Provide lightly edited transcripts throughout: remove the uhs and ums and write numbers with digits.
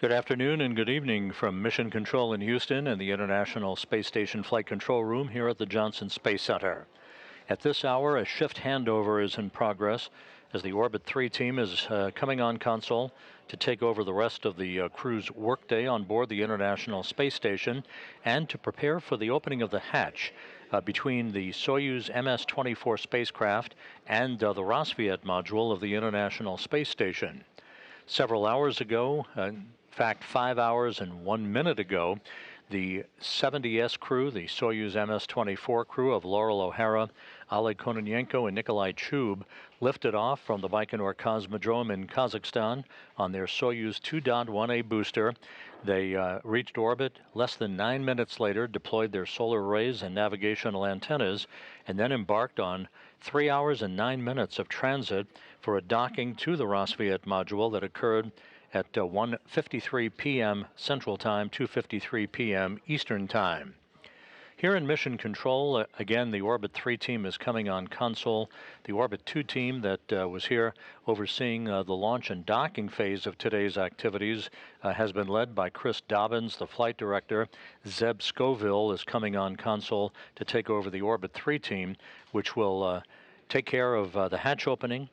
Good afternoon and good evening from Mission Control in Houston and the International Space Station Flight Control Room here at the Johnson Space Center. At this hour, a shift handover is in progress as the Orbit 3 team is coming on console to take over the rest of the crew's workday on board the International Space Station and to prepare for the opening of the hatch between the Soyuz MS-24 spacecraft and the Rassvet module of the International Space Station. Several hours ago, in fact 5 hours and 1 minute ago, the 70S crew, the Soyuz MS-24 crew of Laurel O'Hara, Oleg Kononenko, and Nikolai Chub lifted off from the Baikonur Cosmodrome in Kazakhstan on their Soyuz 2.1A booster. They reached orbit less than 9 minutes later, deployed their solar arrays and navigational antennas, and then embarked on 3 hours and 9 minutes of transit for a docking to the Rassvet module that occurred at 1:53 p.m. Central Time, 2:53 p.m. Eastern Time. Here in Mission Control, again, the Orbit 3 team is coming on console. The Orbit 2 team that was here overseeing the launch and docking phase of today's activities has been led by Chris Dobbins, the flight director. Zeb Scoville is coming on console to take over the Orbit 3 team, which will take care of the hatch opening,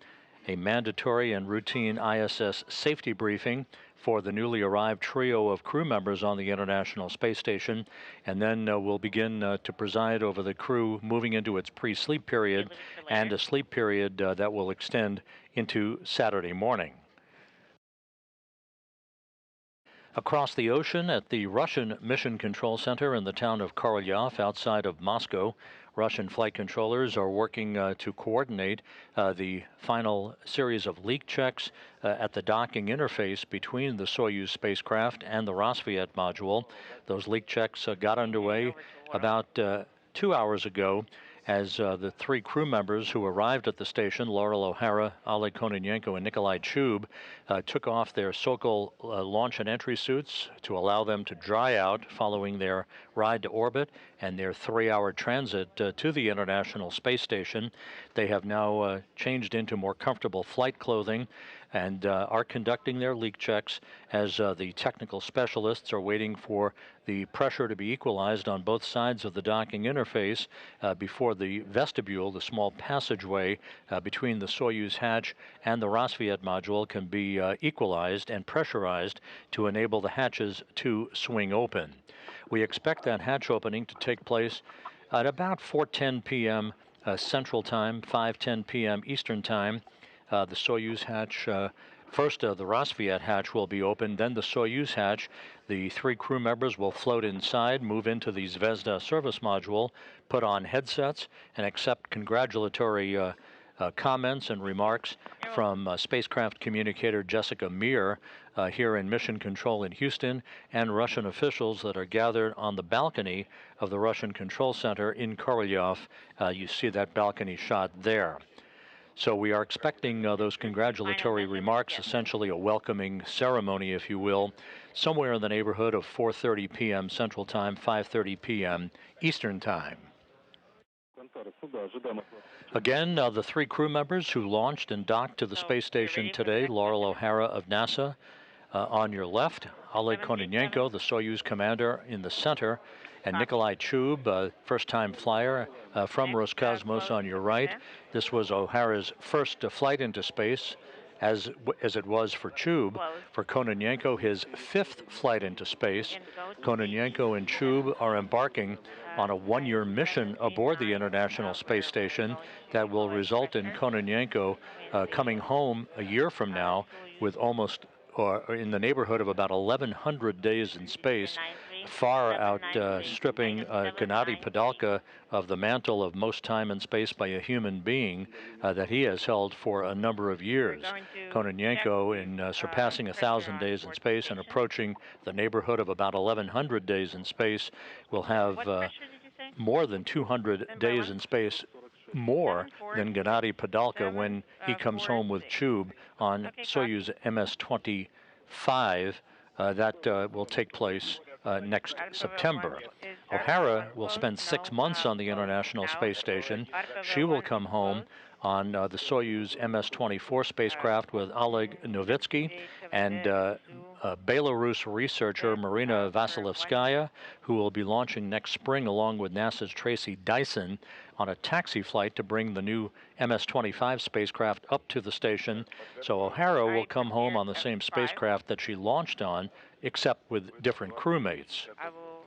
a mandatory and routine ISS safety briefing for the newly arrived trio of crew members on the International Space Station, and then we'll begin to preside over the crew moving into its pre-sleep period and a sleep period that will extend into Saturday morning. Across the ocean at the Russian Mission Control Center in the town of Korolyov outside of Moscow, Russian flight controllers are working to coordinate the final series of leak checks at the docking interface between the Soyuz spacecraft and the Rassvet module. Those leak checks got underway about 2 hours ago as the three crew members who arrived at the station, Laurel O'Hara, Oleg Kononenko, and Nikolai Chub, took off their Sokol launch and entry suits to allow them to dry out following their ride to orbit and their 3-hour transit to the International Space Station. They have now changed into more comfortable flight clothing and are conducting their leak checks as the technical specialists are waiting for the pressure to be equalized on both sides of the docking interface before the vestibule, the small passageway between the Soyuz hatch and the Rassvet module, can be equalized and pressurized to enable the hatches to swing open. We expect that hatch opening to take place at about 4:10 p.m. Central Time, 5:10 p.m. Eastern Time. The Soyuz hatch, first the Rassvet hatch will be opened, then the Soyuz hatch. The three crew members will float inside, move into the Zvezda service module, put on headsets, and accept congratulatory comments and remarks from spacecraft communicator Jessica Meir here in Mission Control in Houston, and Russian officials that are gathered on the balcony of the Russian Control Center in Korolyov. You see that balcony shot there. So we are expecting those congratulatory remarks, essentially a welcoming ceremony, if you will, somewhere in the neighborhood of 4:30 p.m. Central Time, 5:30 p.m. Eastern Time. Again, the three crew members who launched and docked to the space station today, Laurel O'Hara of NASA on your left, Oleg Kononenko, the Soyuz commander, in the center, and Nikolai Chub, first-time flyer from Roscosmos, on your right. This was O'Hara's first flight into space, as it was for Chub. For Kononenko, his fifth flight into space. Kononenko and Chub are embarking on a one-year mission aboard the International Space Station that will result in Kononenko coming home a year from now with almost, or in the neighborhood of about 1,100 days in space, far outstripping Gennady Padalka of the mantle of most time in space by a human being that he has held for a number of years. Kononenko, in surpassing 1,000 days in space and approaching the neighborhood of about 1,100 days in space, will have more than 200 days in space, more than Gennady Padalka when he comes home with Chub on Soyuz MS-25. That will take place next September. O'Hara will spend 6 months on the International Space Station. She will come home on the Soyuz MS-24 spacecraft with Oleg Novitsky and Belarus researcher Marina Vasilevskaya, who will be launching next spring along with NASA's Tracy Dyson on a taxi flight to bring the new MS-25 spacecraft up to the station. So O'Hara will come home on the same spacecraft that she launched on, except with different crewmates. I will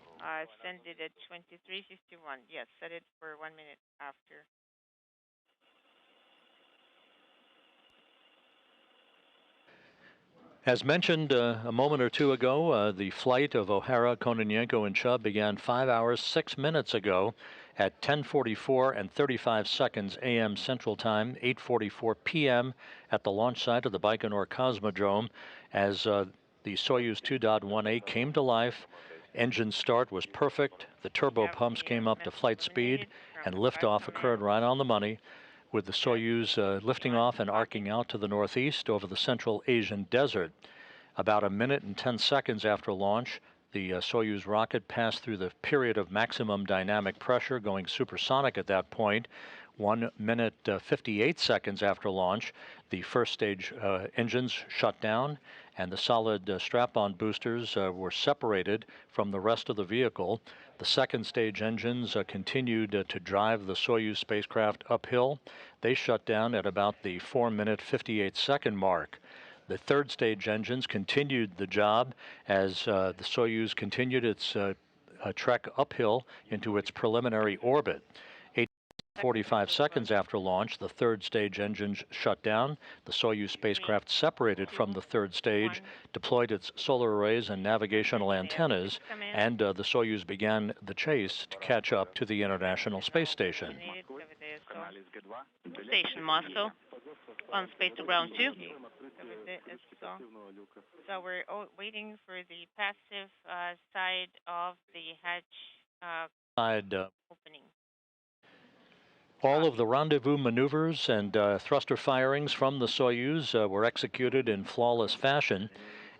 send it at 23:51. Yes, set it for 1 minute after. As mentioned a moment or two ago, the flight of O'Hara, Kononenko, and Chubb began 5 hours, 6 minutes ago at 10:44 and 35 seconds a.m. Central Time, 8:44 p.m. at the launch site of the Baikonur Cosmodrome as the Soyuz 2.18 came to life. Engine start was perfect. The turbo pumps came up to flight speed, and liftoff occurred right on the money, with the Soyuz lifting off and arcing out to the northeast over the Central Asian desert. About a minute and 10 seconds after launch, the Soyuz rocket passed through the period of maximum dynamic pressure, going supersonic at that point. 1 minute 58 seconds after launch, the first stage engines shut down, and the solid strap-on boosters were separated from the rest of the vehicle. The second stage engines continued to drive the Soyuz spacecraft uphill. They shut down at about the 4 minute 58 second mark. The third stage engines continued the job as the Soyuz continued its trek uphill into its preliminary orbit. 45 seconds after launch, the third stage engines shut down. The Soyuz spacecraft separated from the third stage, deployed its solar arrays and navigational antennas, and the Soyuz began the chase to catch up to the International Space Station. Station Moscow, on space to ground 2. So we're waiting for the passive side of the hatch opening. All of the rendezvous maneuvers and thruster firings from the Soyuz were executed in flawless fashion,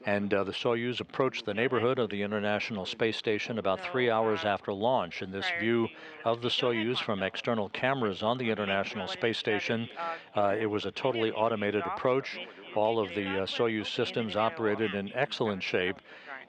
and the Soyuz approached the neighborhood of the International Space Station about 3 hours after launch. In this view of the Soyuz from external cameras on the International Space Station, it was a totally automated approach. All of the Soyuz systems operated in excellent shape,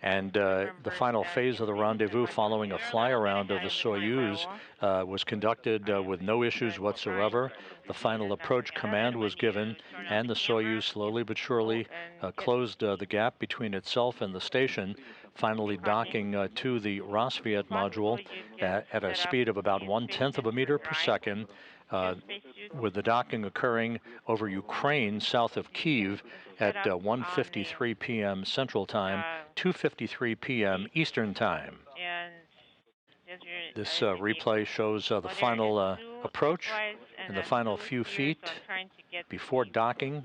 and the final phase of the rendezvous, following a fly-around of the Soyuz, was conducted with no issues whatsoever. The final approach command was given, and the Soyuz slowly but surely closed the gap between itself and the station, finally docking to the Rassvet module at a speed of about 1/10 of a meter per second, with the docking occurring over Ukraine, south of Kyiv, at 1:53 p.m. Central Time, 2:53 p.m. Eastern Time. This replay shows the final approach and the final few feet before docking,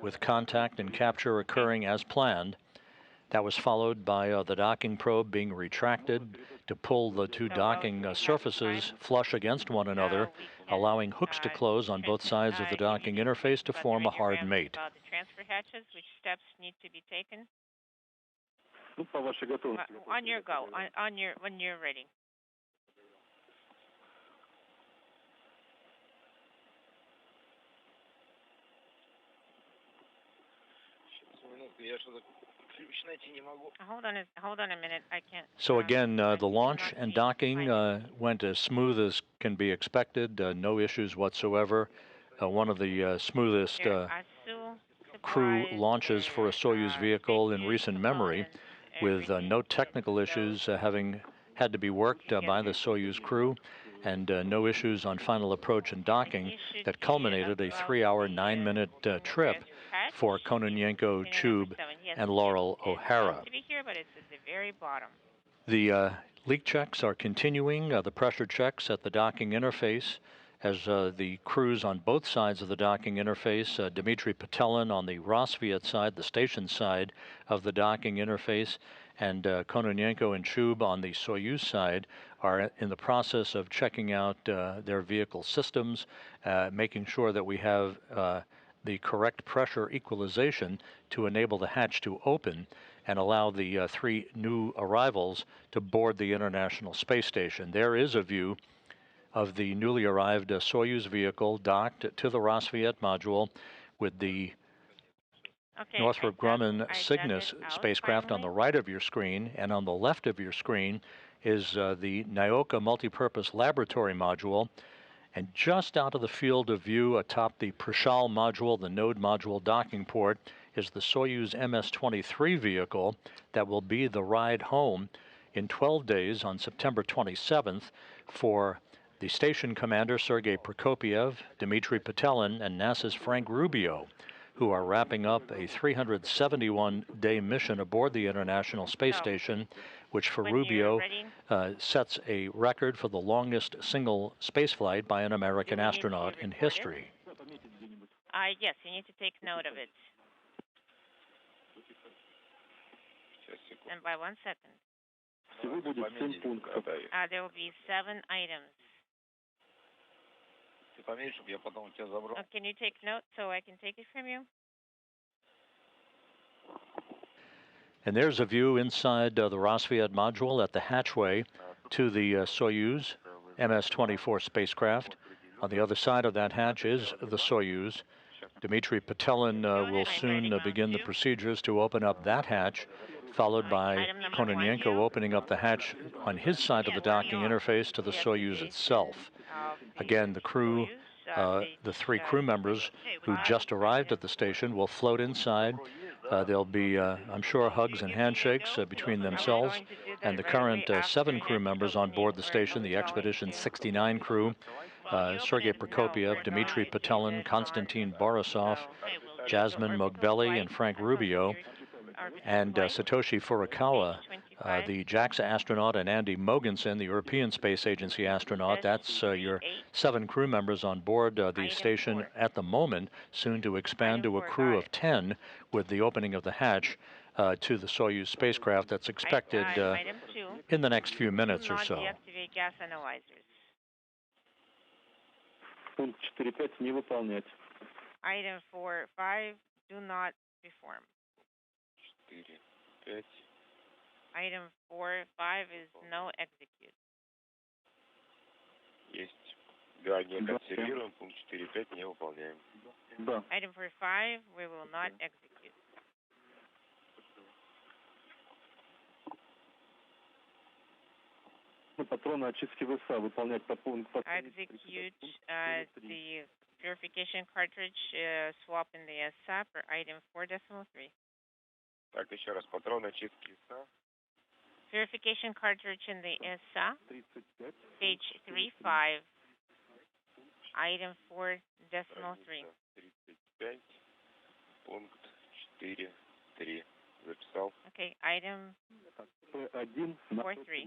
with contact and capture occurring as planned. That was followed by the docking probe being retracted to pull the two docking surfaces flush against one another, allowing hooks to close on both sides of the docking interface to form a hard mate. About the transfer hatches, which steps need to be taken? On your go, when you're ready. Hold on a minute. I can't. So again, the launch and docking went as smooth as can be expected. No issues whatsoever. One of the smoothest crew launches for a Soyuz vehicle in recent memory, with no technical issues having had to be worked by the Soyuz crew, and no issues on final approach and docking that culminated a 3-hour, 9-minute trip for Kononenko, Chubb, and Laurel O'Hara. The leak checks are continuing, the pressure checks at the docking interface, as the crews on both sides of the docking interface, Dmitry Petelin on the Rassvet side, the station side of the docking interface, and Kononenko and Chubb on the Soyuz side, are in the process of checking out their vehicle systems, making sure that we have the correct pressure equalization to enable the hatch to open and allow the 3 new arrivals to board the International Space Station. There is a view of the newly arrived Soyuz vehicle docked to the Rassvet module with the Northrop Grumman Cygnus spacecraft on the right of your screen, and on the left of your screen is the Nyoka Multipurpose Laboratory module. And just out of the field of view atop the Prishal module, the node module docking port, is the Soyuz MS-23 vehicle that will be the ride home in 12 days on September 27th for the station commander Sergei Prokopyev, Dmitry Petelin, and NASA's Frank Rubio, who are wrapping up a 371-day mission aboard the International Space Station, which for Rubio sets a record for the longest single spaceflight by an American astronaut in history. Yes, you need to take note of it. And by 1 second. There will be 7 items. Can you take note so I can take it from you? And there's a view inside the Rassvet module at the hatchway to the Soyuz MS-24 spacecraft. On the other side of that hatch is the Soyuz. Dmitry Petelin will soon begin the procedures to open up that hatch, followed by Kononenko opening up the hatch on his side of the docking interface to the Soyuz itself. Again, the crew, the 3 crew members who just arrived at the station will float inside. There'll be, I'm sure, hugs and handshakes between themselves and the current 7 crew members on board the station, the Expedition 69 crew, Sergei Prokopyev, Dmitry Petelin, Konstantin Borisov, Jasmine Moghbeli, and Frank Rubio, and Satoshi Furukawa, the JAXA astronaut, and Andy Mogensen, the European Space Agency astronaut. That's your 7 crew members on board the station at the moment, soon to expand to a crew of 10 with the opening of the hatch to the Soyuz spacecraft that's expected in the next few minutes or so. Gas analyzers. Item 4.5, do not perform. Item 4.5 is no execute. Item 4.5, we will not execute. Execute the purification cartridge swap in the ESA for item 4.3. Так, еще раз, патрон очистки ИСА. Purification cartridge in the ESA, page 35, item 4.3. 35, пункт 4.3. Записал. Okay, item 4.3.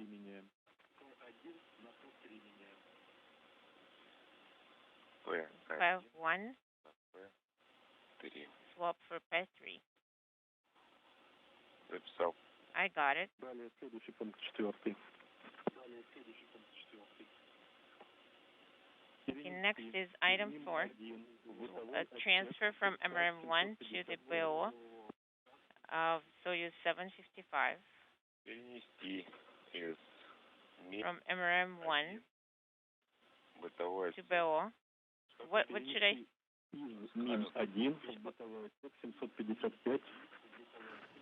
P1. Swap for P3. Записал. I got it. Okay, next is item 4. A transfer from MRM-1 to the BO of Soyuz 755. From MRM-1 to BO. What should I?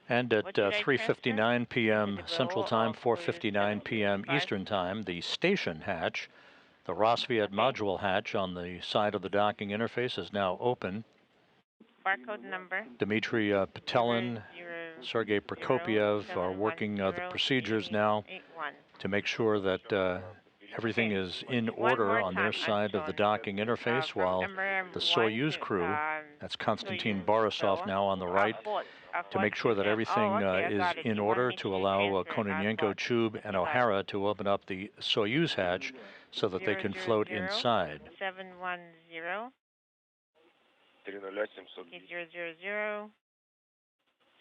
And at 3:59 p.m. Central Time, 4:59 p.m. Eastern Time, the station hatch, the Rassvet module hatch on the side of the docking interface, is now open. Barcode number. Dmitry Petelin, Sergei Prokopyev are working the procedures now to make sure that everything is in order on their side of the docking interface, while the Soyuz crew, that's Konstantin Borisov now on the right, to make sure that everything is in order to allow Kononenko, Chub, and O'Hara to open up the Soyuz hatch so that they can float inside. 710. 000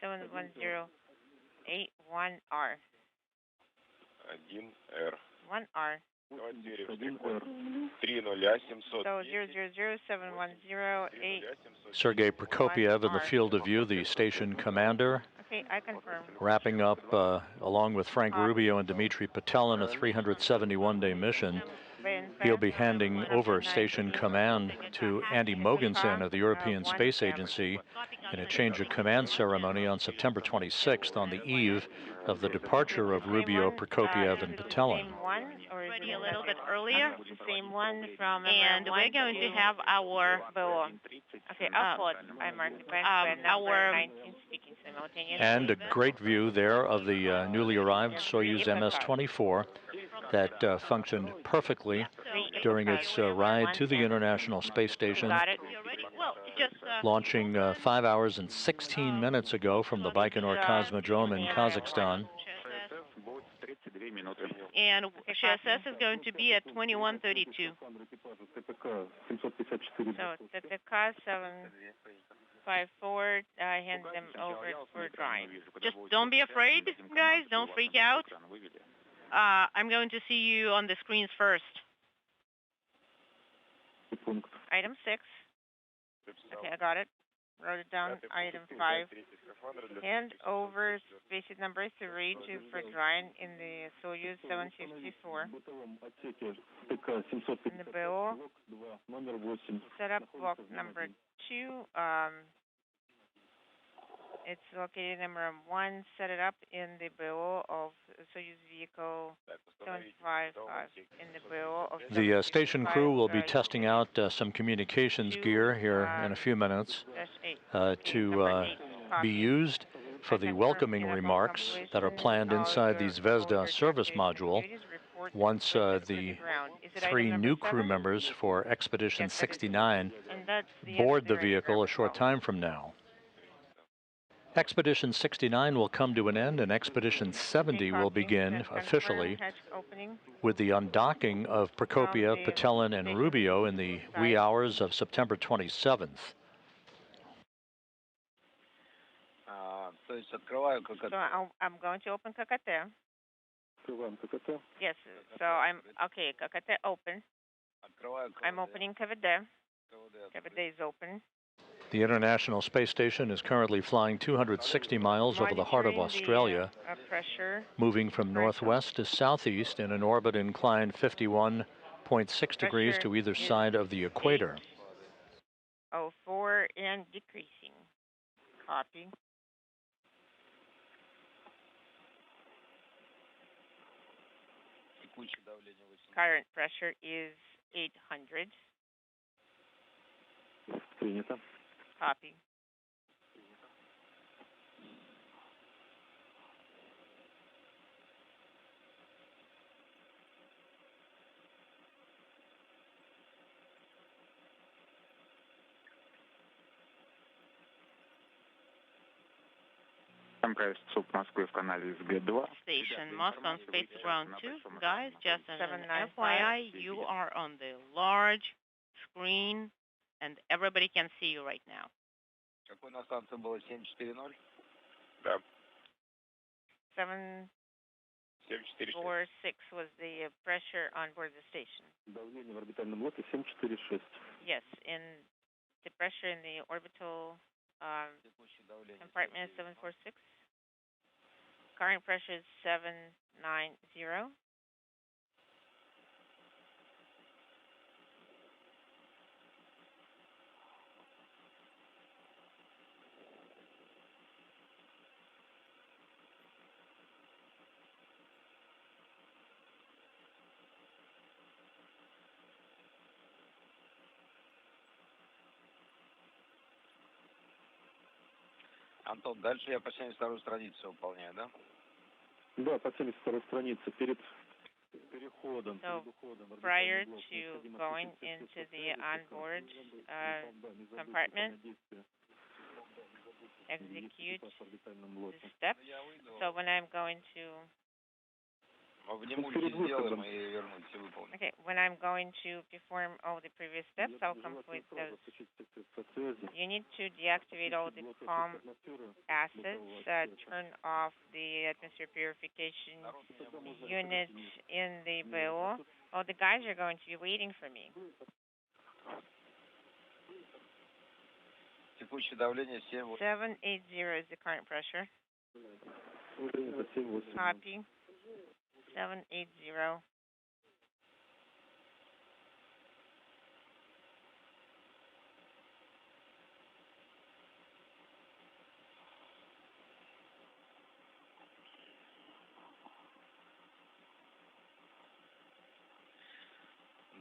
710 81R. 1R. 1R. So 000 710 8. Sergei Prokopyev in the field of view, the station commander. Okay, I confirm. Wrapping up, along with Frank Rubio and Dmitry Petelin, a 371-day mission He'll be handing over station command to Andy Mogensen of the European Space Agency in a change of command ceremony on September 26th on the eve of the departure of Rubio, Prokopiev, and Petelin. Same one, or is it Ready a little bit earlier, it's the same one from and we're going to have our BO. Okay, upload. I marked the best our 19 speaking simultaneously. And a great view there of the newly arrived Soyuz MS-24 that functioned perfectly during its ride to the International Space Station, Got it. well, just launching 5 hours and 16 minutes ago from the Baikonur Cosmodrome in Kazakhstan. and CSS is going to be at 2132. So the TK 754 hands them over for drawing. Just don't be afraid, guys. Don't freak out. I'm going to see you on the screens first. Item 6. Okay, I got it. Wrote it down. Item 5. Hand over species number 3 for drying in the Soyuz 754. In the BO, set up block number 2. It's located number 1. Set it up in the BO of Soyuz vehicle 755. In the BO of The station crew will be 755, testing out some communications gear here in a few minutes to be used for the welcoming remarks that are planned inside the Zvezda service module once the 3 new crew members for Expedition 69 board the vehicle a short time from now. Expedition 69 will come to an end, and Expedition 70 will begin officially with the undocking of Prokopiev, Petelin, and Rubio in the wee hours of September 27th. So I'm going to open KKT. Yes, so I'm, okay, KKT open. I'm opening KVD. KVD is open. The International Space Station is currently flying 260 miles over the heart of Australia, moving from northwest to southeast in an orbit inclined 51.6 degrees to either side of the equator. 04 and decreasing. Copy. Current pressure is 800. Copy. Station Moscow on Space Ground 2. Guys, just an FYI, you are on the large screen, and everybody can see you right now. Да. 746 was the pressure on board the station. Yes, in the pressure in the orbital compartment is 746. Current pressure is 790. Антон, дальше я по 72-ю страницу выполняю, да? Да, по 72-й странице перед переходом. So prior to going into the onboard compartment, execute the steps. So when I'm going to when I'm going to perform all the previous steps, I'll complete those. You need to deactivate all the COM assets, turn off the atmosphere purification unit in the BO. Oh, the guys are going to be waiting for me. 780 is the current pressure. Copy. 780.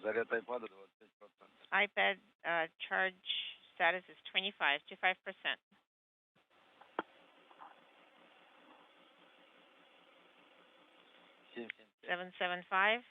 Заряд iPad 25%. iPad charge status is 25%. 775.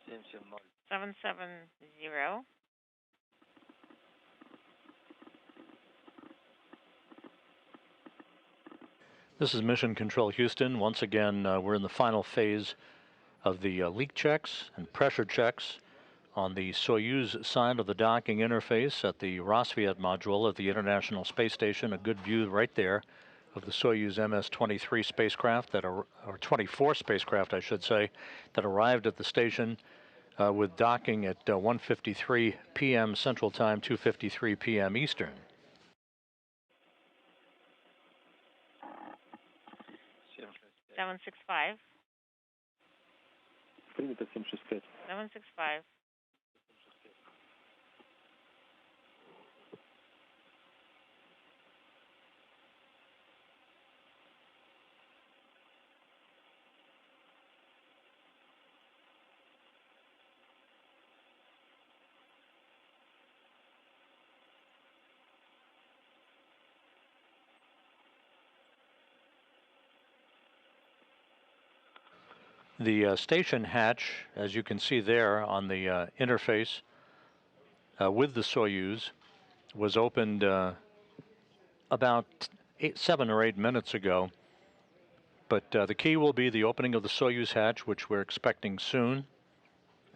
Семь 770. This is Mission Control Houston. Once again, we're in the final phase of the leak checks and pressure checks on the Soyuz side of the docking interface at the Rassvet module of the International Space Station. A good view right there of the Soyuz MS-23 spacecraft, or 24 spacecraft, I should say, that arrived at the station with docking at 1:53 p.m. Central Time, 2:53 p.m. Eastern. Seven 765. Принято 765. 765. The station hatch, as you can see there on the interface with the Soyuz, was opened about 7 or 8 minutes ago. But the key will be the opening of the Soyuz hatch, which we're expecting soon,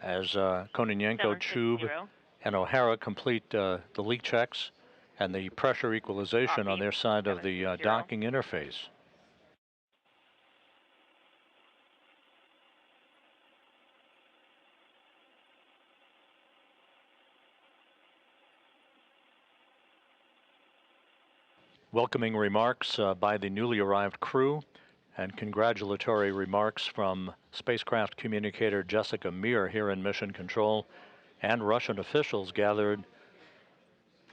as Kononenko, Chub, and O'Hara complete the leak checks and the pressure equalization on their side of the docking interface. Welcoming remarks by the newly arrived crew and congratulatory remarks from spacecraft communicator Jessica Meir here in Mission Control, and Russian officials gathered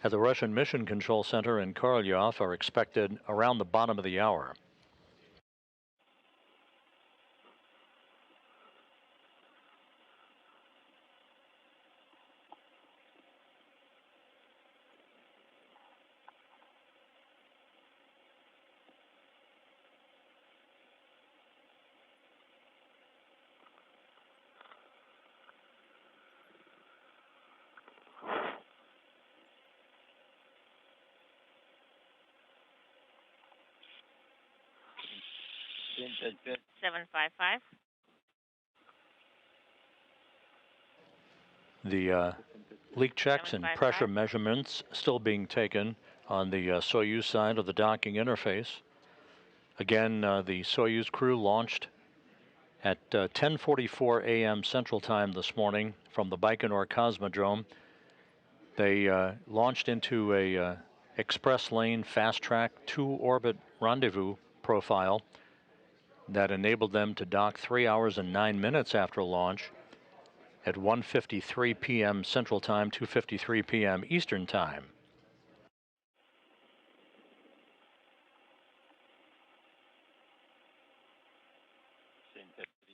at the Russian Mission Control Center in Korolyov are expected around the bottom of the hour. Семь 755. The leak checks and pressure measurements still being taken on the Soyuz side of the docking interface. Again, the Soyuz crew launched at 10:44 a.m. Central Time this morning from the Baikonur Cosmodrome. They launched into a express lane fast track 2-orbit rendezvous profile that enabled them to dock 3 hours and 9 minutes after launch at 1:53 p.m. Central Time, 2:53 p.m. Eastern Time. Семь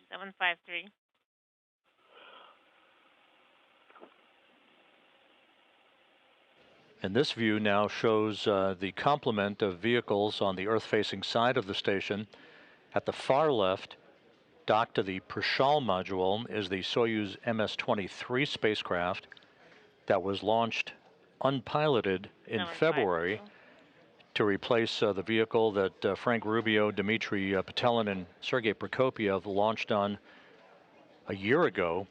753. And this view now shows the complement of vehicles on the Earth-facing side of the station. At the far left, docked to the Prishal module, is the Soyuz MS-23 spacecraft that was launched unpiloted in February to replace the vehicle that Frank Rubio, Dmitry Petelin, and Sergei Prokopyev launched on a year ago,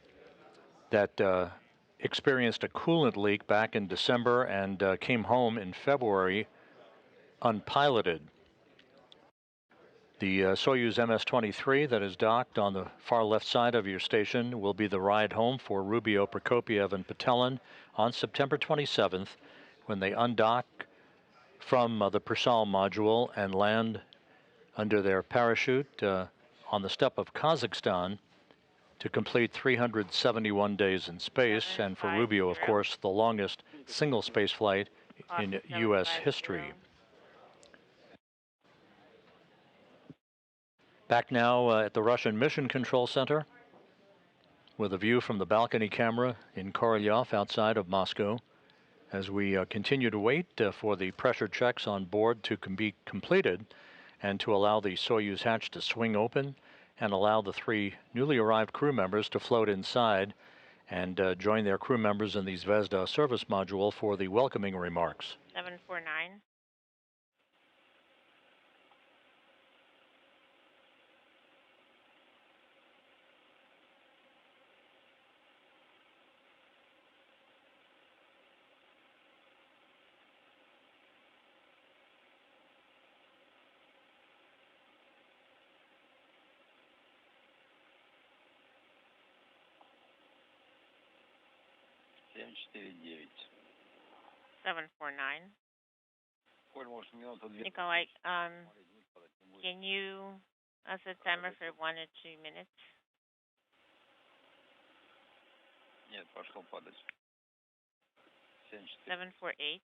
that experienced a coolant leak back in December and came home in February unpiloted. The Soyuz MS-23 that is docked on the far left side of your station will be the ride home for Rubio, Prokopyev, and Petelin on September 27th when they undock from the Persal module and land under their parachute on the steppe of Kazakhstan to complete 371 days in space, and for Rubio, of course, the longest single space flight in U.S. history. Back now at the Russian Mission Control Center with a view from the balcony camera in Korolyov outside of Moscow as we continue to wait for the pressure checks on board to be completed and to allow the Soyuz hatch to swing open and allow the 3 newly arrived crew members to float inside and join their crew members in the Zvezda service module for the welcoming remarks. 749. Seven four nine. Nikolai, can you set a timer for 1 or 2 minutes? Нет, пошел падать. 748.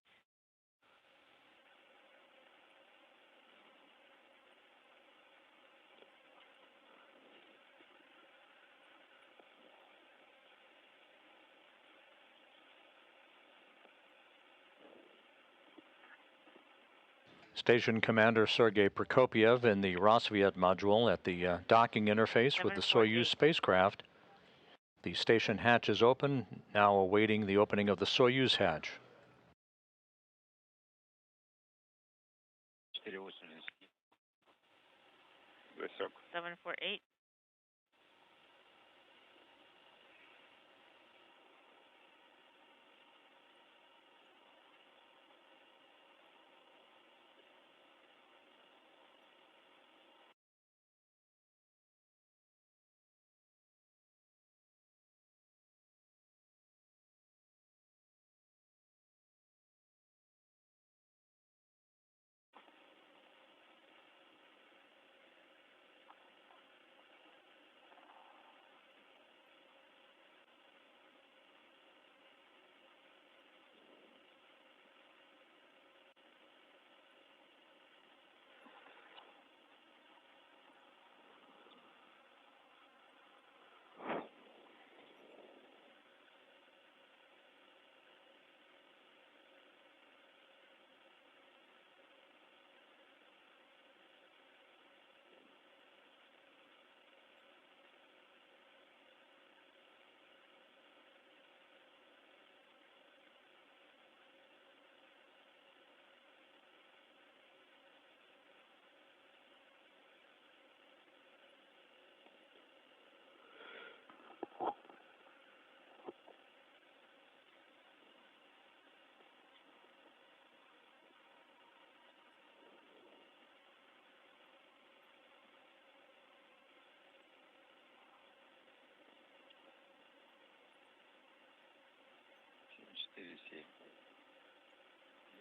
Station Commander Sergei Prokopyev in the Rosviet module at the docking interface with the Soyuz spacecraft. The station hatch is open, now awaiting the opening of the Soyuz hatch. 748.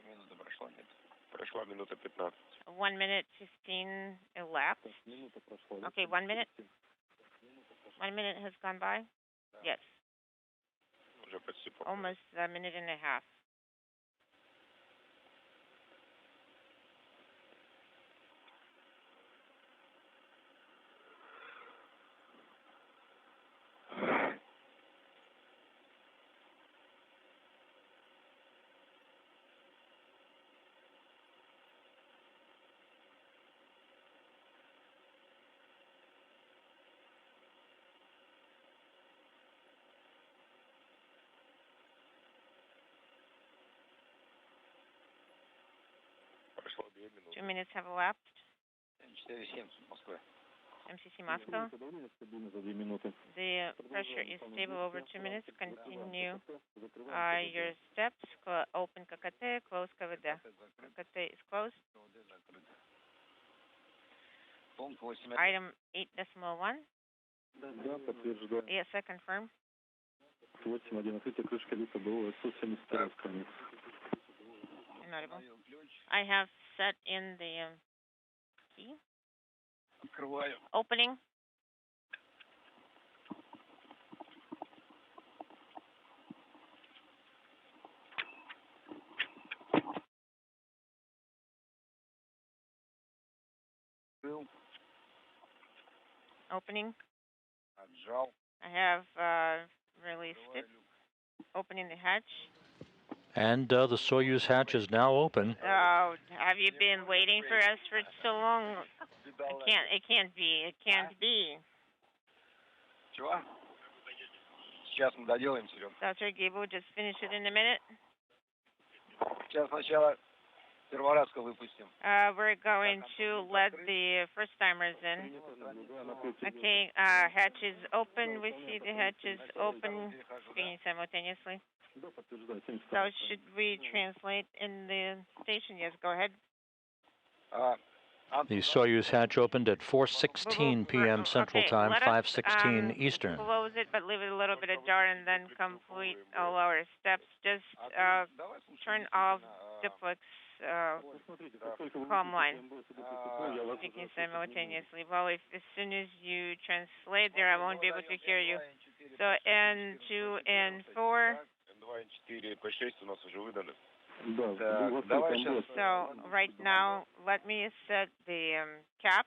Минута прошла, нет? Прошла минута 15. 1 minute 15 elapsed. Okay, 1 minute. 1 minute has gone by? Yes. Уже почти Almost a minute and a half. прошло 2 минуты. 2 minutes have elapsed. 4-7 Москва. MCC Moscow. The pressure is stable over 2 minutes. Continue your steps. Open ККТ, close КВД. ККТ is closed. Item 8.1. Да, подтверждаю. Yes, I confirm. 8.1. Открытие крышки люка БО СУ-72 страница. Inaudible. I have set in the key. Открываю. Opening. Открыл. Opening. Отжал. I have released it. Opening the hatch. And the Soyuz hatch is now open. Oh, have you been waiting for us for so long? It can't be. It can't be. Чего? Сейчас мы доделаем, Серег. Dr. Gable, just finish it in a minute. Сейчас сначала Перворазко выпустим. We're going to let the first timers in. Okay, hatches open. We see the hatches open, speaking simultaneously. So should we translate in the station? Yes, go ahead. The Soyuz hatch opened at 4:16 p.m. Central Time, 5:16 Eastern. Close it, but leave it a little bit ajar, and then complete all our steps. Just turn off duplex comm line. Speaking simultaneously. Well, as soon as you translate there, I won't be able to hear you. So N2, N4. So right now, let me set the cap.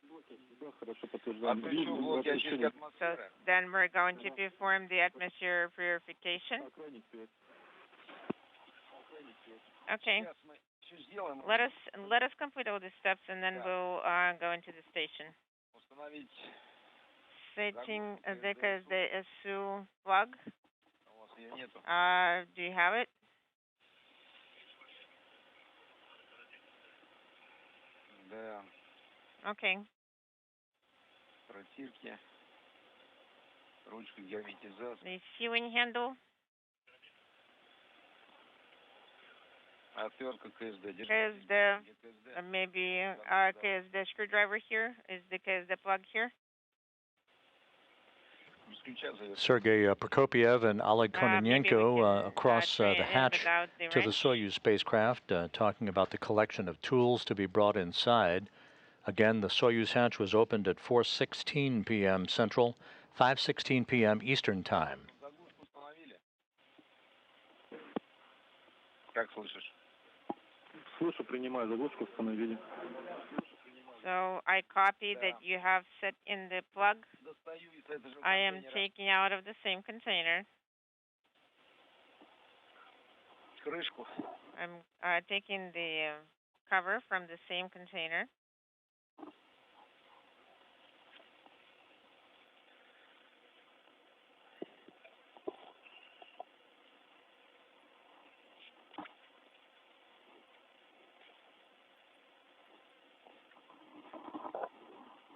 So then we're going to perform the atmosphere purification. Okay. Let us complete all the steps, and then we'll go into the station. Setting the KSD-SU plug. Do you have it? Okay. The sewing handle. KSD, maybe KSD screwdriver here. Is the KSD plug here? Sergei Prokopiev and Oleg Kononenko across the hatch to the Soyuz spacecraft, talking about the collection of tools to be brought inside. Again, the Soyuz hatch was opened at 4:16 p.m. Central, 5:16 p.m. Eastern Time. So I copy that you have set in the plug. I am taking out of the same container. I'm taking the cover from the same container.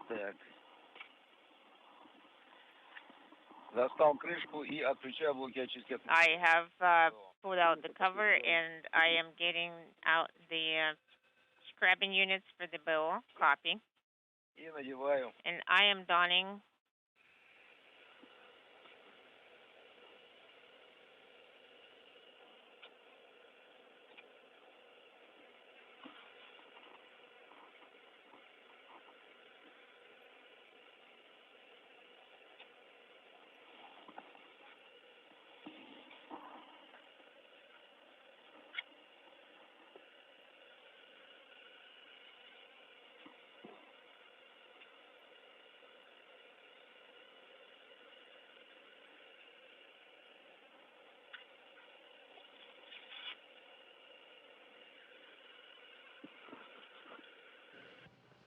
Так. Достал крышку и отключаю блоки очистки. I have pulled out the cover, and I am getting out the scrubbing units for the bowl. Copy. И надеваю. And I am donning.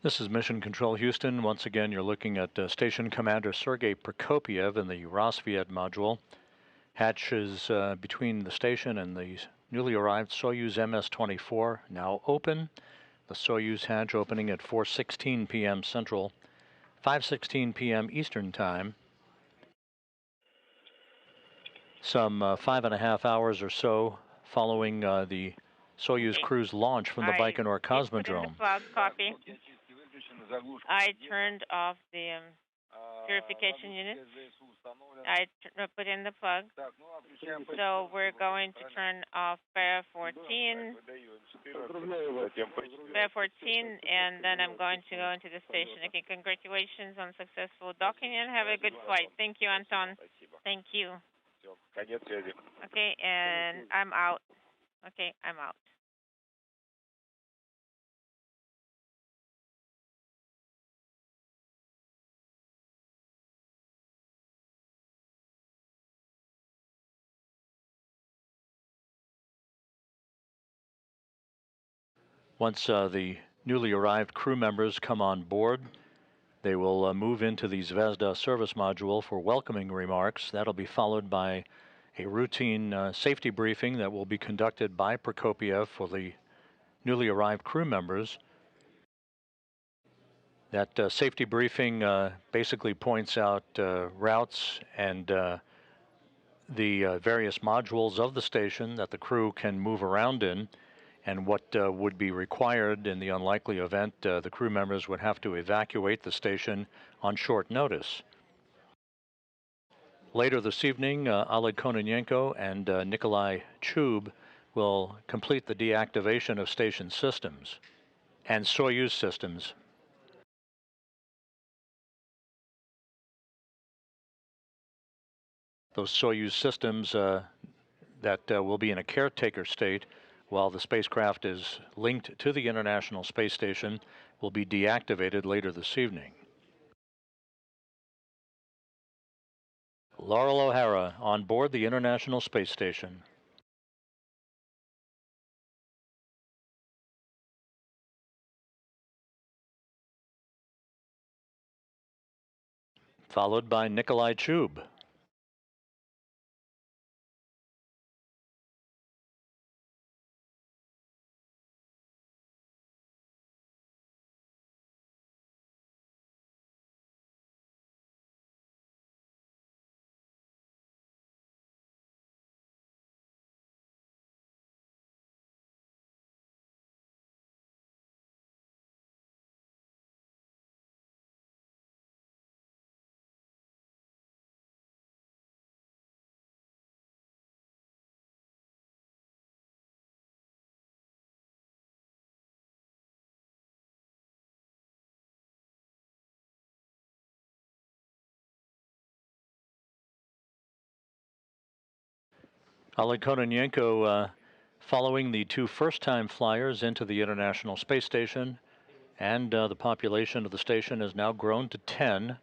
This is Mission Control Houston. Once again, you're looking at Station Commander Sergei Prokopiev in the Rosviet module. Hatch is between the station and the newly arrived Soyuz MS-24, now open. The Soyuz hatch opening at 4:16 p.m. Central, 5:16 p.m. Eastern Time. Some 5.5 hours or so following the Soyuz crew's launch from the Baikonur Cosmodrome. Copy. I turned off the purification units. I put in the plug. So we're going to turn off Para 14, Para 14, and then I'm going to go into the station. Okay, congratulations on successful docking and have a good flight. Thank you, Anton. Thank you. Okay, and I'm out. Okay, I'm out. Once the newly arrived crew members come on board, they will move into the Zvezda service module for welcoming remarks. That'll be followed by a routine safety briefing that will be conducted by Prokopiev for the newly arrived crew members. That safety briefing basically points out routes and the various modules of the station that the crew can move around in, and what would be required in the unlikely event the crew members would have to evacuate the station on short notice. Later this evening, Oleg Kononenko and Nikolai Chub will complete the deactivation of station systems and Soyuz systems. Those Soyuz systems that will be in a caretaker state while the spacecraft is linked to the International Space Station will be deactivated later this evening. Laurel O'Hara on board the International Space Station. Followed by Nikolai Chub. Oleg Kononenko following the two first-time flyers into the International Space Station, and the population of the station has now grown to 10.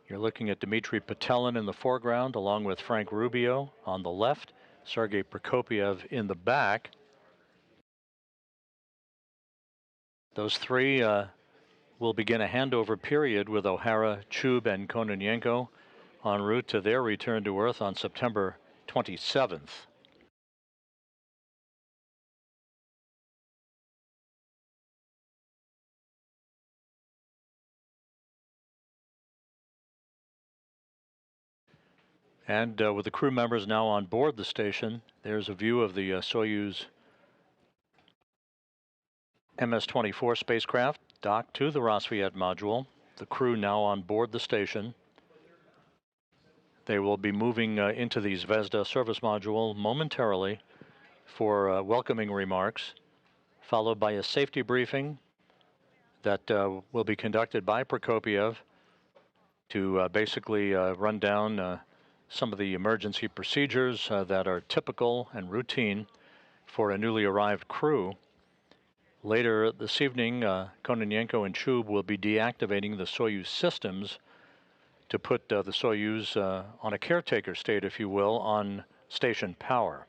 You're looking at Dmitry Petelin in the foreground, along with Frank Rubio on the left, Sergei Prokopiev in the back. Those three will begin a handover period with O'Hara, Chub, and Kononenko en route to their return to Earth on September 27th. And with the crew members now on board the station, there's a view of the Soyuz MS-24 spacecraft docked to the Rassvet module. The crew now on board the station. They will be moving into the Zvezda service module momentarily for welcoming remarks, followed by a safety briefing that will be conducted by Prokopiev to basically run down some of the emergency procedures that are typical and routine for a newly arrived crew. Later this evening, Kononenko and Chub will be deactivating the Soyuz systems to put the Soyuz on a caretaker state, if you will, on station power.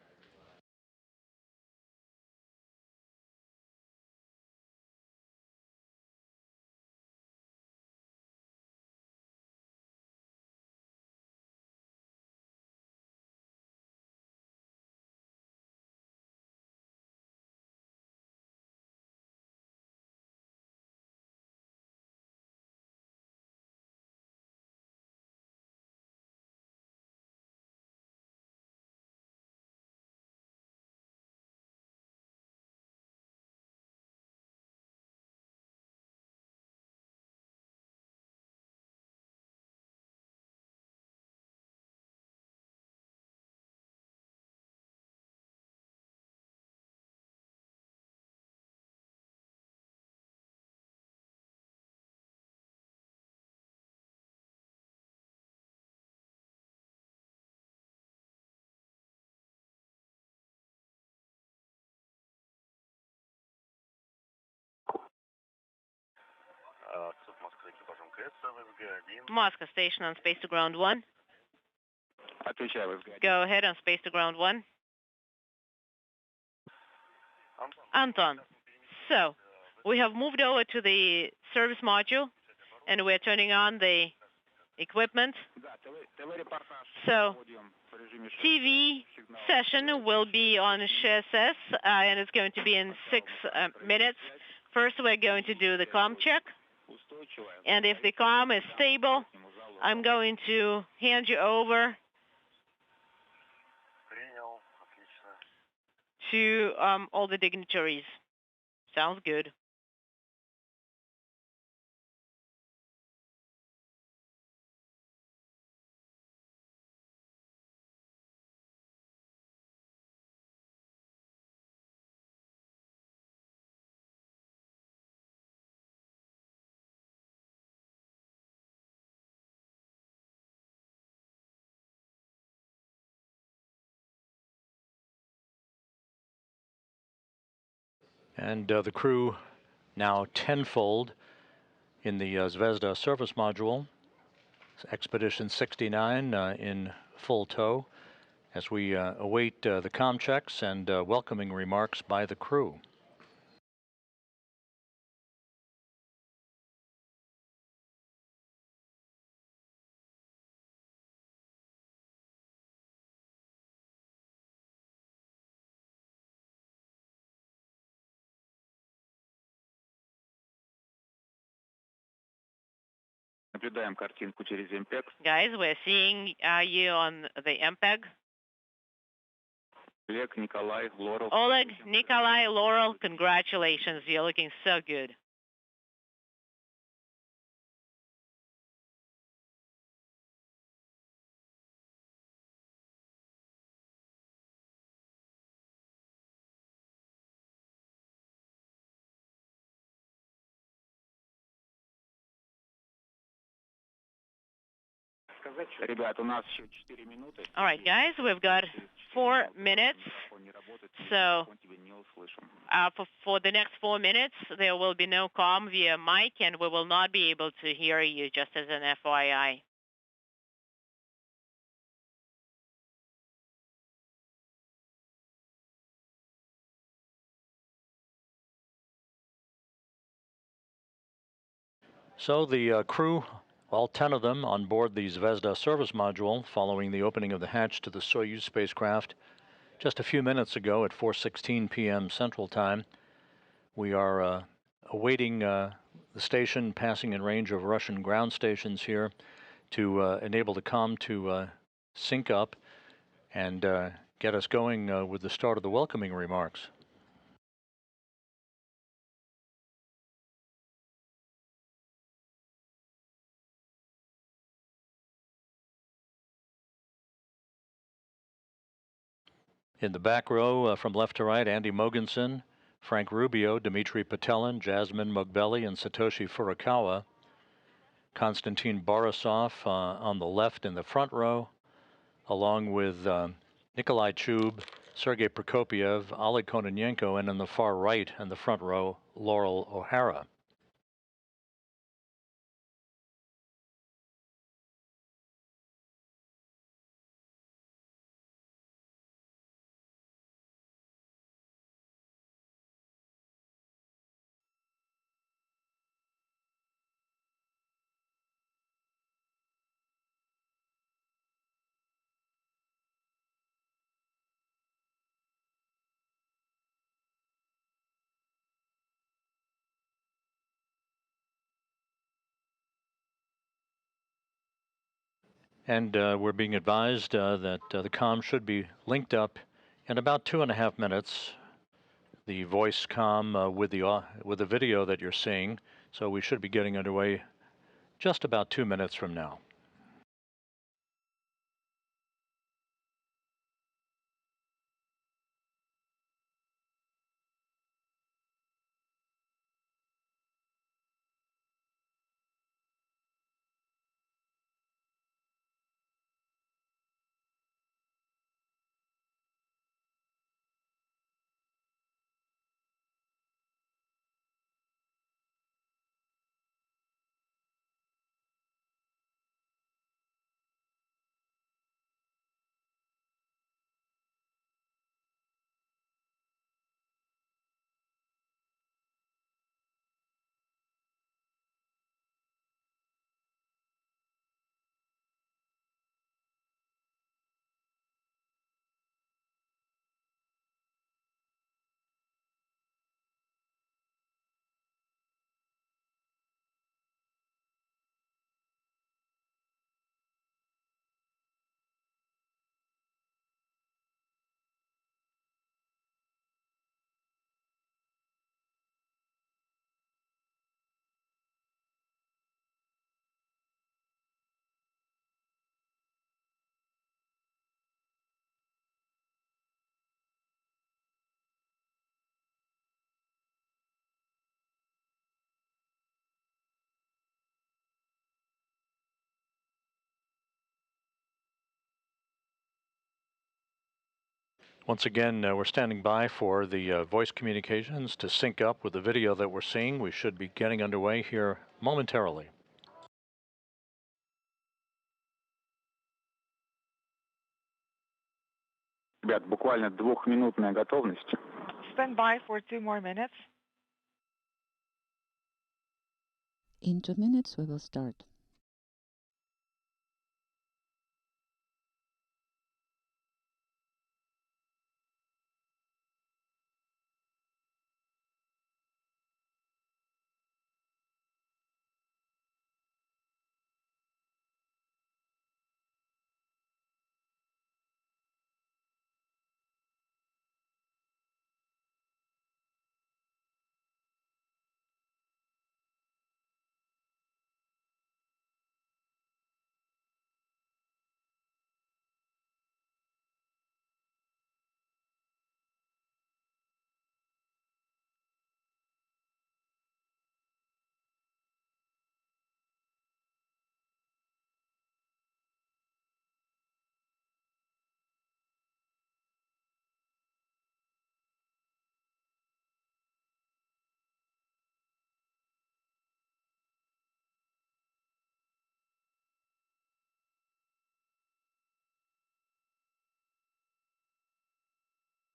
Moscow station on space to ground 1. Отвечаю, ВСГ-1. Go ahead on space to ground 1. Anton, so we have moved over to the service module, and we're turning on the equipment. Да, ТВ-репортаж So проводим в режиме TV session will be on SHSS, and it's going to be in 6 minutes. First, we're going to do the comm check, устойчивая. and if the comm is stable, I'm going to hand you over to all the dignitaries. Sounds good. And the crew now tenfold in the Zvezda service module. Expedition 69 in full tow as we await the comm checks and welcoming remarks by the crew. Наблюдаем картинку через MPEG. Guys, we're seeing you on the MPEG. Олег, Николай, Лорел. Oleg, Nikolai, Laurel, congratulations. You're looking so good. Ребят, у нас еще 4 минуты. All right, guys, we've got 4 minutes. So for the next 4 minutes, there will be no comm via mic, and we will not be able to hear you, just as an FYI. So the crew, all 10 of them on board the Zvezda service module following the opening of the hatch to the Soyuz spacecraft just a few minutes ago at 4:16 p.m. Central Time. We are awaiting the station passing in range of Russian ground stations here to enable the comm to sync up and get us going with the start of the welcoming remarks. In the back row, from left to right, Andy Mogensen, Frank Rubio, Dmitry Patelin, Jasmine Mogbelli, and Satoshi Furukawa. Konstantin Borisov on the left in the front row, along with Nikolai Chub, Sergei Prokopiev, Oleg Kononenko, and in the far right in the front row, Laurel O'Hara. And we're being advised that the comm should be linked up in about 2.5 minutes. The voice comm with the video that you're seeing. So we should be getting underway just about 2 minutes from now. Once again, we're standing by for the voice communications to sync up with the video that we're seeing. We should be getting underway here momentarily. Ребят, буквально двухминутная готовность. Stand by for 2 more minutes. In 2 minutes, we will start.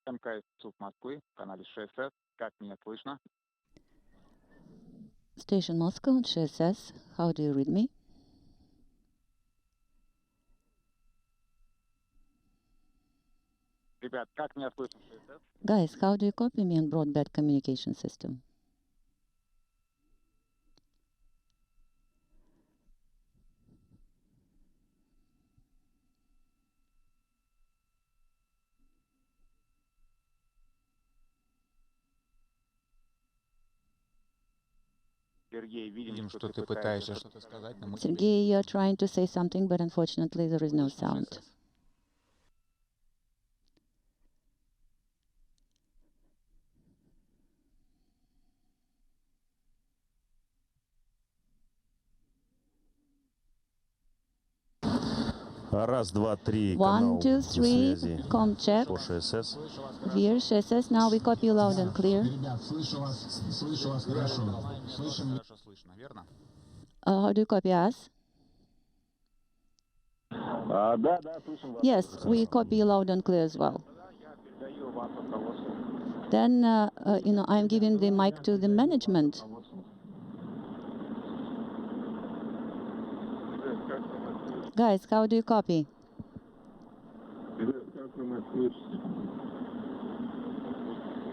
МКС СУП Москвы, канале ШСС. Как меня слышно? Station Moscow, GSS, how do you read me? Ребят, как меня слышно? ШСС? Guys, how do you copy me on broadband communication system? Сергей, Видим, что ты пытаешься что-то сказать, но мы... Sergey, you're trying to say something, but unfortunately there is no sound. Раз, два, три, 1, 2, 3, связи com check. по ШСС. Here, GSS, now we copy you loud and clear. Ребят, слышу вас хорошо. Слышим. Хорошо слышно, верно? How do you copy us? Да, слышим вас. Yes, we copy you loud and clear as well. Передаю вам руководство. Then, I'm giving the mic to the management. Guys, how do you copy?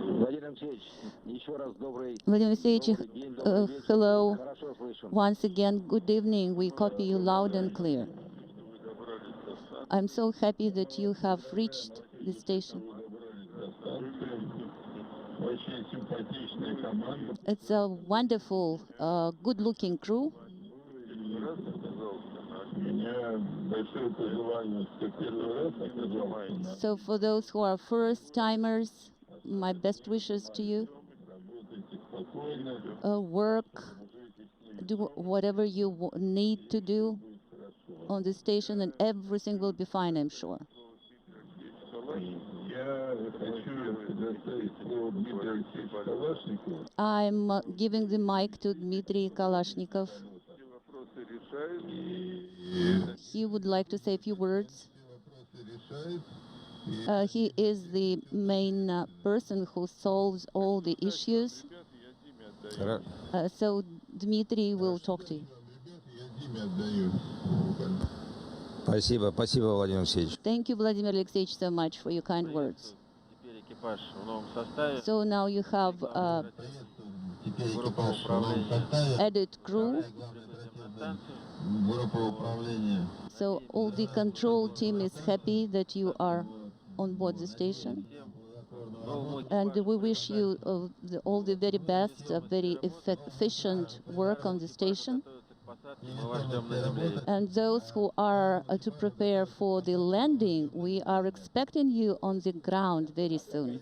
Владимир Алексеевич, еще раз добрый Vladimir Alexeyevich, день, добрый вечер. hello. Хорошо слышим. Once again, good evening. We copy you loud and clear. I'm so happy that you have reached the station. It's a wonderful, good-looking crew. So for those who are first-timers, my best wishes to you. Work, do whatever you need to do on the station, and everything will be fine, I'm sure. I'm giving the mic to Dmitry Kalashnikov. He would like to say a few words. He is the main person who solves all the issues. So Dmitry will talk to you. Спасибо, Владимир Алексеевич. Thank you, Vladimir Alexeyevich, so much for your kind words. So now you have added crew. So all the control team is happy that you are on board the station. And we wish you all the very best, very efficient work on the station. And those who are to prepare for the landing, we are expecting you on the ground very soon.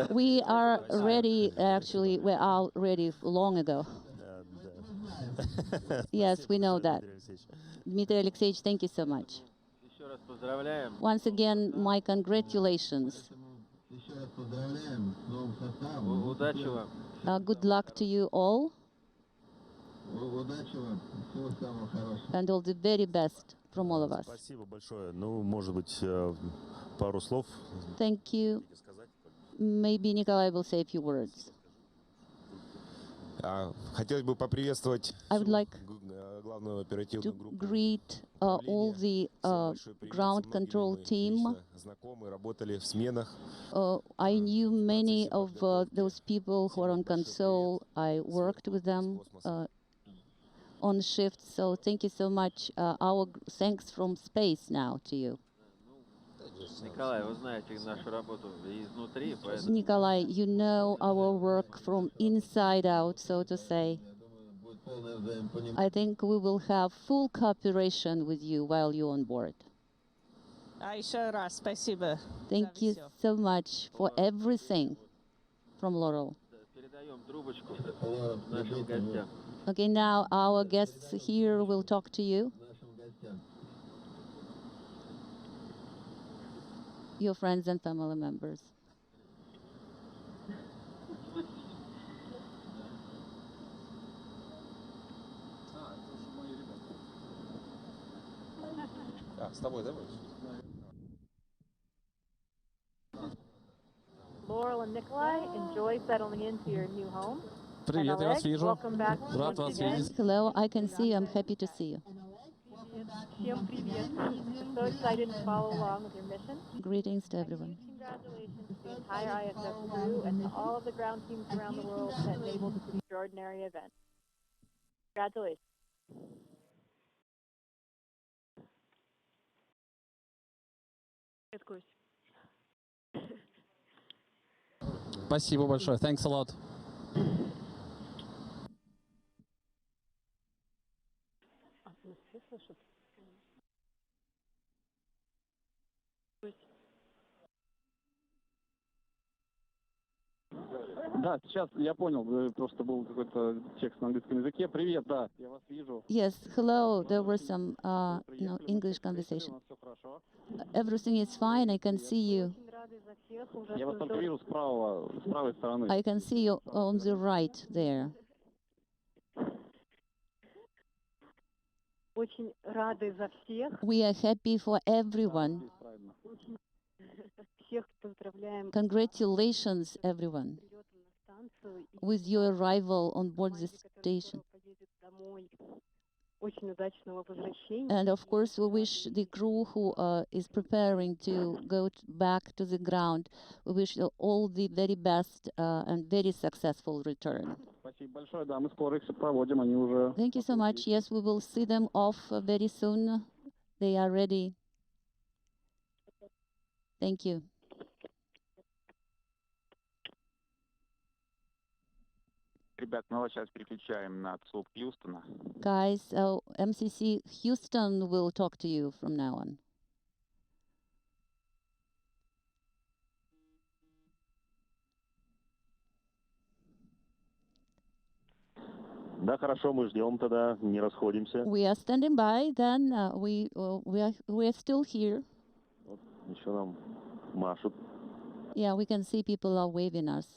We are ready, actually, we are ready long ago. Yes, we know that. Dmitry Alexeyevich, thank you so much. Once again, my congratulations. Good luck to you all. And all the very best from all of us. Спасибо большое. Ну, может быть, пару слов. Thank you. Maybe Nikolai will say a few words. Хотелось бы поприветствовать I would like главную to оперативную группу. greet all the ground control team. Знакомые, работали в сменах. I knew many of those people who are on console. I worked with them on shift, so thank you so much. Our thanks from space now to you. Николай, вы знаете нашу работу изнутри, поэтому... Nikolai, you know our work from inside out, so to say. I think we will have full cooperation with you while you're on board. Еще раз спасибо. Thank you so much for everything from Laurel. Передаем трубочку нашим гостям. Okay, now our guests here will talk to you. Your friends and family members. С тобой, да, будешь? Laurel and Nikolai, enjoy settling into your new home. Привет, я вас вижу. Welcome back. Рад вас видеть. Hello, I can see you. I'm happy to see you. Всем привет. So excited to follow along with your mission. Greetings to everyone. Congratulations to the entire ISS crew and to all of the ground teams around the world that enabled this extraordinary event. Congratulations. Спасибо большое. Thanks a lot. Да, сейчас я понял, просто был какой-то текст на английском языке. Привет, да, я вас вижу. Yes, hello. There was some English conversation. Everything is fine. I can see you. Я вас только вижу с правой стороны. I can see you on the right there. Очень рады за всех. We are happy for everyone. Всех поздравляем. Congratulations, everyone, with your arrival on board the station. Очень удачного возвращения. And of course, we wish the crew who is preparing to go back to the ground, we wish you all the very best and very successful return. Спасибо большое, да, мы скоро их проводим, они уже... Thank you so much. Yes, we will see them off very soon. They are ready. Thank you. Ребят, мы вас сейчас переключаем на ЦУП Хьюстона. Guys, MCC Houston will talk to you from now on. Да, хорошо, мы ждем тогда, не расходимся. We are standing by. Then we are still here. Вот, еще нам машут. Yeah, we can see people are waving us.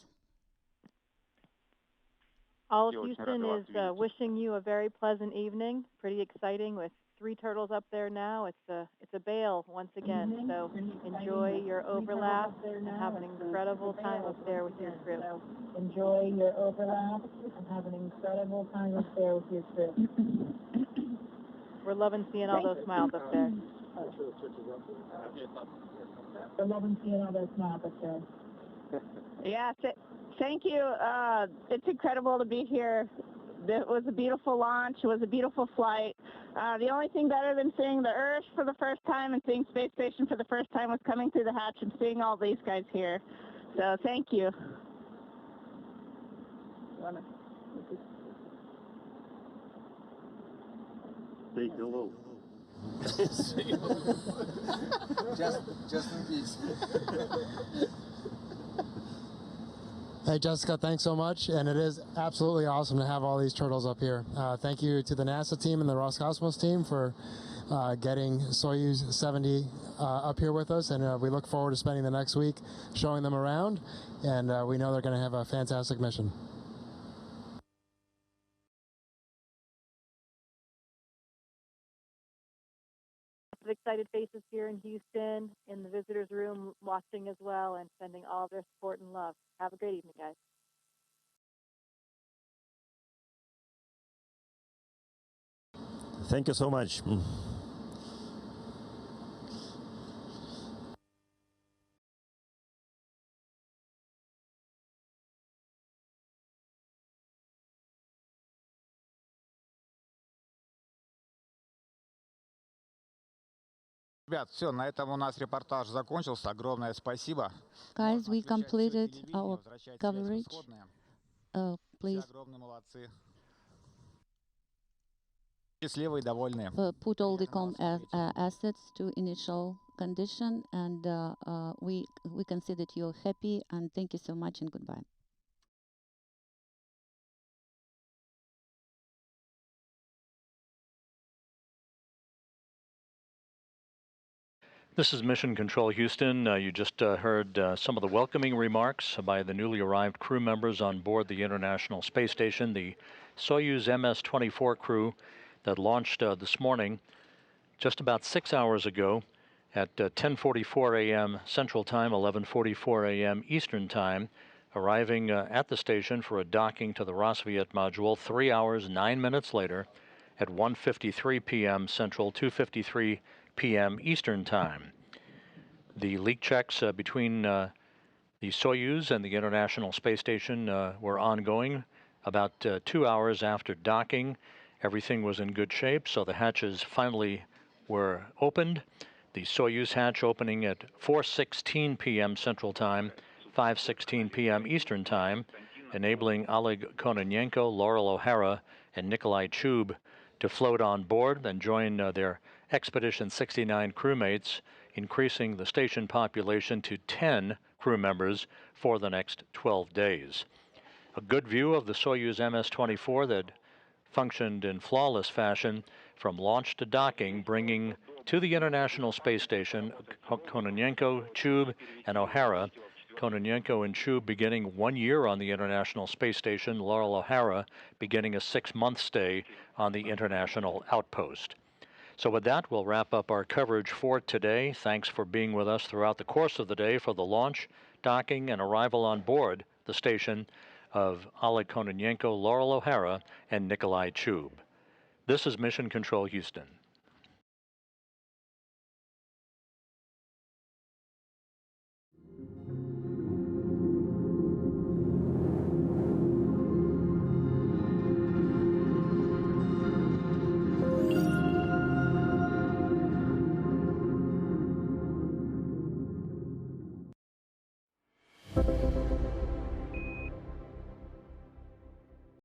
All of Houston is wishing you a very pleasant evening. Pretty exciting with 3 turtles up there now. It's a bale once again. So enjoy your overlap and have an incredible time up there with your crew. Enjoy your overlap and have an incredible time up there with your crew. We're loving seeing all those smiles up there. We're loving seeing all those smiles up there. Yeah, thank you. It's incredible to be here. It was a beautiful launch. It was a beautiful flight. The only thing better than seeing the Earth for the first time and seeing Space Station for the first time was coming through the hatch and seeing all these guys here. So thank you. Say hello. just in case. Hey, Jessica, thanks so much. And it is absolutely awesome to have all these turtles up here. Thank you to the NASA team and the Roscosmos team for getting Soyuz 70 up here with us, and we look forward to spending the next week showing them around, and we know they're going to have a fantastic mission. Of excited faces here in Houston, in the visitors room, watching as well, and sending all their support and love. Have a great evening, guys. Thank you so much. Ребят, все, на этом у нас репортаж закончился. Огромное спасибо. Guys, we completed our coverage. Please огромные молодцы. Счастливые, довольные. put all the assets to initial condition, and we can see that you're happy, and thank you so much, and goodbye. This is Mission Control Houston. You just heard some of the welcoming remarks by the newly arrived crew members on board the International Space Station, the Soyuz MS-24 crew that launched this morning just about 6 hours ago at 10:44 a.m. Central Time, 11:44 a.m. Eastern Time, arriving at the station for a docking to the Rassvet module 3 hours, 9 minutes later at 1:53 p.m. Central, 2:53 p.m. Eastern Time. The leak checks between the Soyuz and the International Space Station were ongoing. About 2 hours after docking, everything was in good shape, so the hatches finally were opened. The Soyuz hatch opening at 4:16 p.m. Central Time, 5:16 p.m. Eastern Time, enabling Oleg Kononenko, Laurel O'Hara, and Nikolai Chub to float on board and join their Expedition 69 crewmates, increasing the station population to 10 crew members for the next 12 days. A good view of the Soyuz MS-24 that functioned in flawless fashion from launch to docking, bringing to the International Space Station Kononenko, Chub, and O'Hara. Kononenko and Chub beginning 1 year on the International Space Station, Laurel O'Hara beginning a 6-month stay on the International Outpost. So with that, we'll wrap up our coverage for today. Thanks for being with us throughout the course of the day for the launch, docking, and arrival on board the station of Oleg Kononenko, Laurel O'Hara, and Nikolai Chub. This is Mission Control Houston.